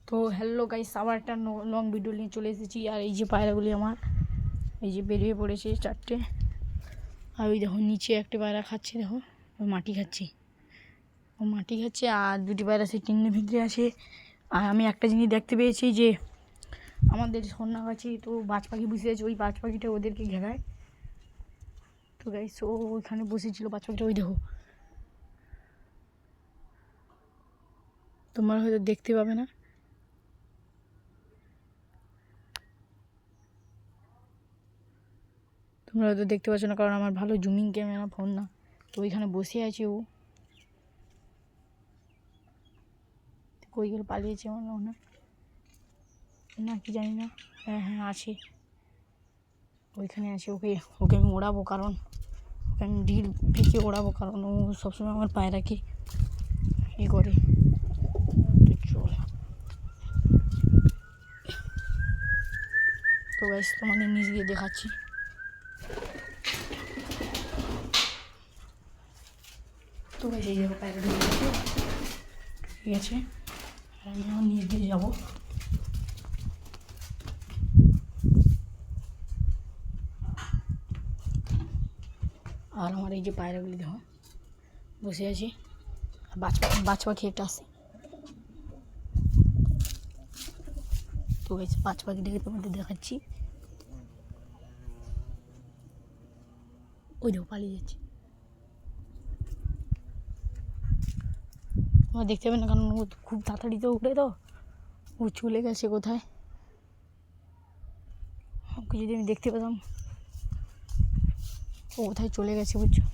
তো hello guys, আবার একটা লং ভিডিও নিয়ে চলে এসেছি। আর এই যে পায়রাগুলি আমার এই যে বেরিয়ে পড়েছে চারটে। আর ওই দেখো নিচে একটা পায়রা খাচ্ছে, দেখো ওই মাটি খাচ্ছে, ও মাটি খাচ্ছে। আর দুটি পায়রা সেই টিনের ভিতরে আছে। আর আমি একটা জিনিস দেখতে পেয়েছি যে আমাদের সন্ন্যাগাছি তো বাজ পাখি বসে আছে, ওই বাজ পাখিটা ওদেরকে ঘেরায়। তো গাইস ও ওইখানে বসেছিল বাজ পাখিটা, ওই দেখো, তোমরা হয়তো দেখতে পাবে না। তোমরা হয়তো দেখতে পাচ্ছ না, কারণ আমার ভালো জুমিং ক্যামেরা ফোন না। তো ওইখানে বসে আছে ও, কই গেল, পালিয়েছে মনে হয় না, কি জানি না। হ্যাঁ হ্যাঁ আছে, ওইখানে আছে। ওকে ওকে আমি ওড়াবো, কারণ ওকে আমি ঢিল ফেঁকে ওড়াবো, কারণ ও সবসময় আমার পায়রাকে ই করে। চল, তো গাইস তোমাদের নিচ দিয়ে দেখাচ্ছি। তো গাইস এই দেখো পায়রা ঢুকে গেছে, ঠিক আছে। আর আমি এখন নিচ দিয়ে যাবো। আর আমার এই যে পায়রাগুলি দেখো বসে আছে। আর বাজ পাখি একটা আছে। তো গাইস বাজ পাখিটাকে তোমাদের দেখাচ্ছি, ওই দেখো পালিয়ে যাচ্ছে। তোমরা দেখতে পাবে না, কারণ ও খুব তাড়াতাড়ি তো উঠে, তো ও চলে গেছে কোথায়। ওকে যদি আমি দেখতে পেতাম, ও কোথায় চলে গেছে বুঝছো,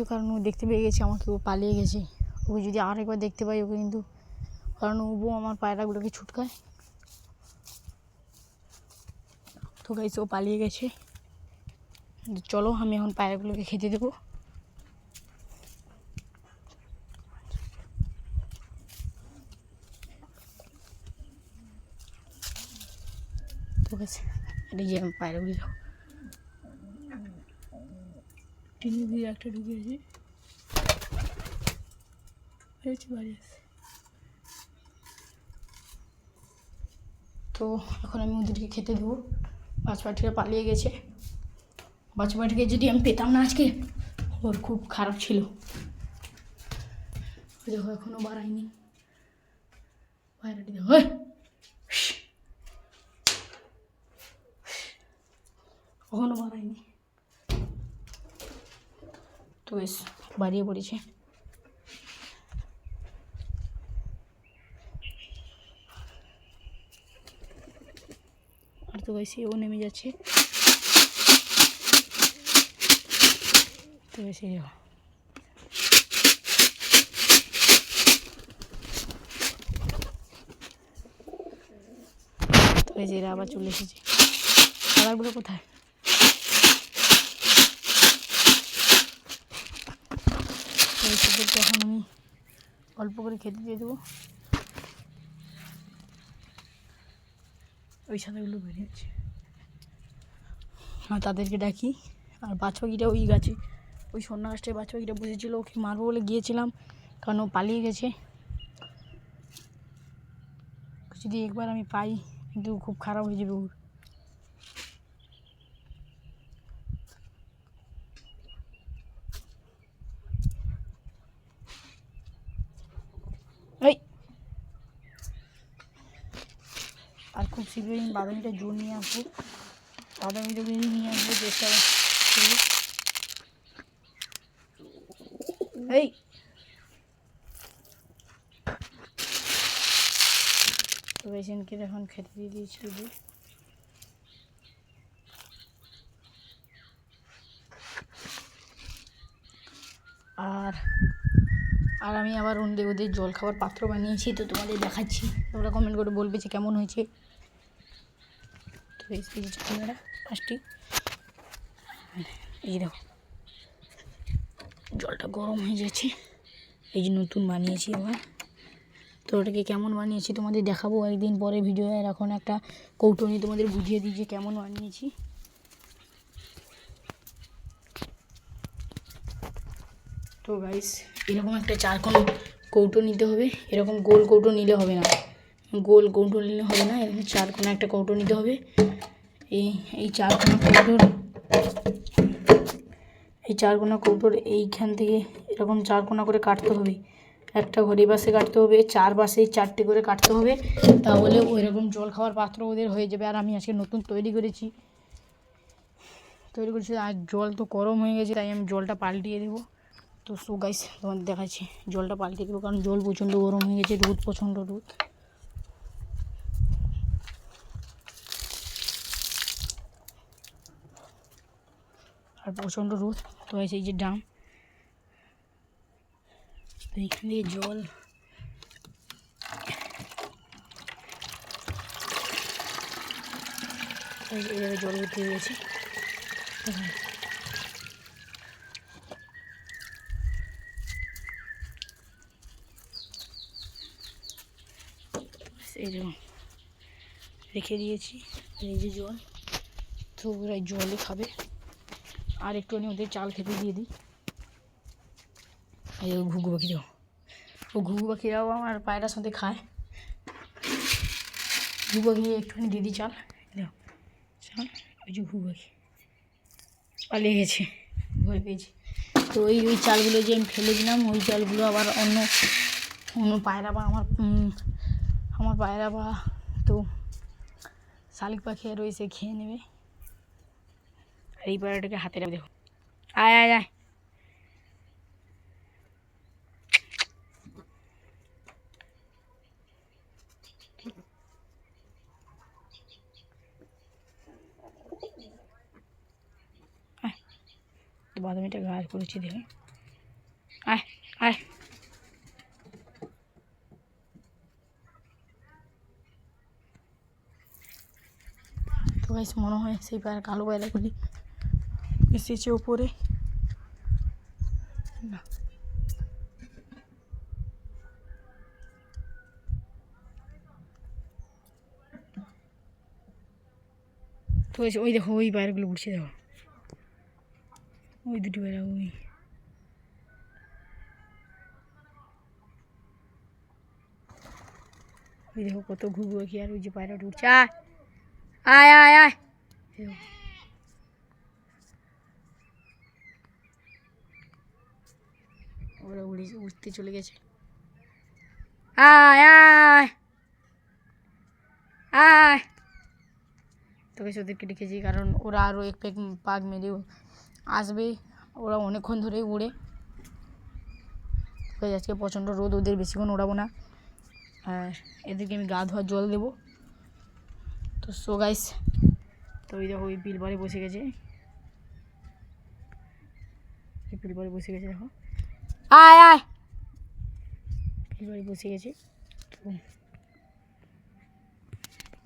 কারণ ও দেখতে পেয়ে গেছে আমাকে, ও পালিয়ে গেছে। ওকে যদি আরেকবার দেখতে পাই ওকে কিন্তু, কারণ ও আমার পায়রাগুলোকে ছুটকায়। তো গাইস ও পালিয়ে গেছে। চলো আমি এখন পায়রাগুলোকে খেতে দেবো। তো গাইস এটা যে আমি পায়রাগুলি টিনের দিয়ে একটা ঢুকিয়েছি, বাড়ি আছে। তো এখন আমি ওদেরকে খেতে দেবো। বাজ পাখিটা পালিয়ে গেছে। বাজ পাখিকে যদি আমি পেতাম না আজকে, ওর খুব খারাপ ছিল। দেখো এখনো বাড়ায়নি পায়রাটি, দেখো কখনো বাড়ায়নি। তো বেশ বাড়িয়ে পড়েছে। আর তো বেশি ও নেমে যাচ্ছে। তো বেশি দেখো, তো বেশি এরা আবার চলে এসেছে। খাবারগুলো কোথায়? তো এখন আমি অল্প করে খেতে দিয়ে দেবো। ওই সাদাগুলো বেরিয়েছে, আর তাদেরকে ডাকি। আর বাজ পাখিটা ওই গাছে, ওই সন্ধ্যা গাছটায় বাজ পাখিটা বসেছিল, ওকে মারবো বলে গিয়েছিলাম, কারণ ও পালিয়ে গেছে। যদি একবার আমি পাই কিন্তু খুব খারাপ হয়ে যাবে ওর। এই আর খুব শীঘ্রই আমি বাদামিটা জোর নিয়ে আসবো, বাদামিটাকে নিয়ে আসবো চেষ্টা করবো। এই তো পেশেন্টকে এখন খেতে দিয়ে দিয়েছিল যে। আর আর আমি আবার ওদের জল খাবার পাত্র বানিয়েছি, তো তোমাদের দেখাচ্ছি। তোমরা কমেন্ট করে বলবে যে কেমন হয়েছে। তো এই যে ক্যামেরা ফার্স্টই এই দেখো জলটা গরম হয়ে যাচ্ছে। এই যে নতুন বানিয়েছি আবার, তো ওটাকে কেমন বানিয়েছি তোমাদের দেখাবো একদিন পরে ভিডিও। আর এখন একটা কৌটো নিয়ে তোমাদের বুঝিয়ে দিই যে কেমন বানিয়েছি। তো গাইস এরকম একটা চারকোনা কৌটো নিতে হবে। এরকম গোল কৌটো নিলে হবে না, গোল কৌটো নিলে হবে না, এরকম চারকোনা একটা কৌটো নিতে হবে। এই চারকোনা কৌটোর এইখান থেকে এরকম চারকোনা করে কাটতে হবে। একটা ঘড়ি পাশে কাটতে হবে, 4 পাশে 4টে করে কাটতে হবে, তাহলে ওই রকম জল খাওয়ার পাত্র ওদের হয়ে যাবে। আর আমি আজকে নতুন তৈরি করেছি, আর জল তো গরম হয়ে গেছে, তাই আমি জলটা পাল্টিয়ে দেবো। তো সো গাইস তোমাদের দেখাচ্ছি, জলটা পাল্টিয়ে দেবো, কারণ জল প্রচণ্ড গরম হয়ে গেছে, রোদ প্রচণ্ড রোদ। আর প্রচণ্ড রোদ। তো হয়েছে এই যে ড্রাম, তো এখান দিয়ে জল এইভাবে জল ভর্তি হয়ে গেছে। এইরকম রেখে দিয়েছি, এই যে জল, তো ওরা জলই খাবে। আর একটুখানি ওদের চাল খেতে দিয়ে দিই। এই ঘুঘু পাখি দাও, ও ঘুঘু পাখিরাও আমার পায়রার সাথে খায়। ঘুঘু পাখি একটুখানি দিয়ে দিই চাল, দাও চাল। ওই যে ঘুঘু পাখি পালিয়ে গেছে, ভয় পেয়েছে। তো ওই চালগুলো যে আমি ফেলে দিলাম, ওই চালগুলো আবার অন্য পায়রা বা আমার পায়রা বা তো শালিক পাখি আর এসে খেয়ে নেবে। আর এই পায়রাটাকে হাতে রাখবে, দেখো, আয় আয় আয়। বাদামিটা গায়ে করেছি, দেখে আয় আয়। তো গাইস মনে হয় সেই পায়রা, কালো পায়রাগুলি এসেছে ওপরে। না তো ওই দেখো, ওই পায়রাগুলো উঠছে, দেখো ওই দুটি পায়রা, ওই দেখো কত ঘুঘু পাখি। আর ওই যে পায়রাটা উঠছে, আয় আয় আয়। ওরা উঠতে চলে গেছে, আয় আয় আয়। তো বেশ ওদেরকে ডেকেছি, কারণ ওরা আরও এক পাক মেরে আসবে। ওরা অনেকক্ষণ ধরেই উড়ে, আজকে প্রচণ্ড রোদ, ওদের বেশিক্ষণ ওড়াবো না। আর এদেরকে আমি গা ধোয়ার জল দেবো। তো সো গাইস, তো ওই দেখো ওই পিলবারে বসে গেছে, এই পিলবারে বসে গেছে, দেখো আয় আয়, পিলবারে বসে গেছে।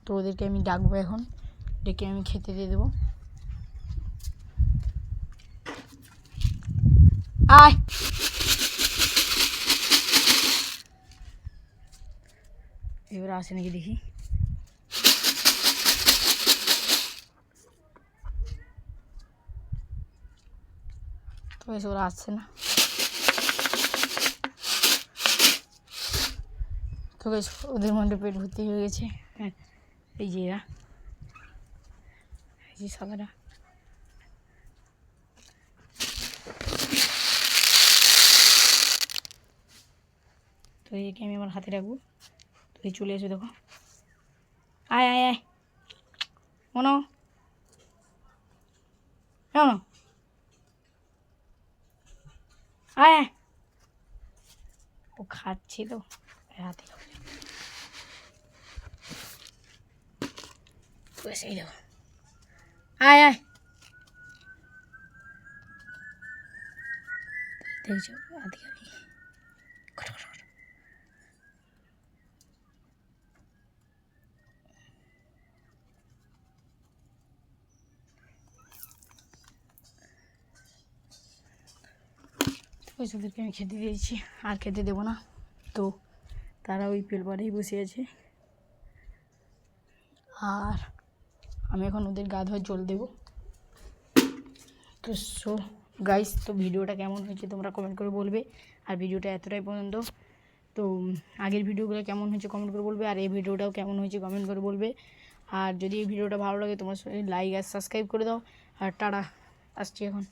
তো ওদেরকে আমি ডাকবো এখন, ডেকে আমি খেতে দিয়ে দেবো। আয়, এবার আসে নাকি দেখি। তো এসে ওরা আসছে না। তো ওদের মধ্যে পেট ভর্তি হয়ে গেছে। হ্যাঁ এই যে এরা, এই যে সাদারা, তো একে আমি আমার হাতে রাখবো। তো এই চলে এসো, দেখো আয় আয় আয়, মনো কেমন, আয় আয়। ও খাচ্ছে তো হাতে, সেই দেখো আয় আয়, দেখছো হাতে খাবি। ওদেরকে আমি খেতে দিয়েছি, আর খেতে দেবো না। তো তারা ওই পেলবারেই বসে আছে, আর আমি এখন ওদের গা ধোয়ার জল দেবো। তো গাইস, তো ভিডিওটা কেমন হয়েছে তোমরা কমেন্ট করে বলবে। আর ভিডিওটা এতটাই পর্যন্ত, তো আগের ভিডিওগুলো কেমন হয়েছে কমেন্ট করে বলবে, আর এই ভিডিওটাও কেমন হয়েছে কমেন্ট করে বলবে। আর যদি এই ভিডিওটা ভালো লাগে তোমার লাইক আর সাবস্ক্রাইব করে দাও। আর টাটা, আসছি এখন।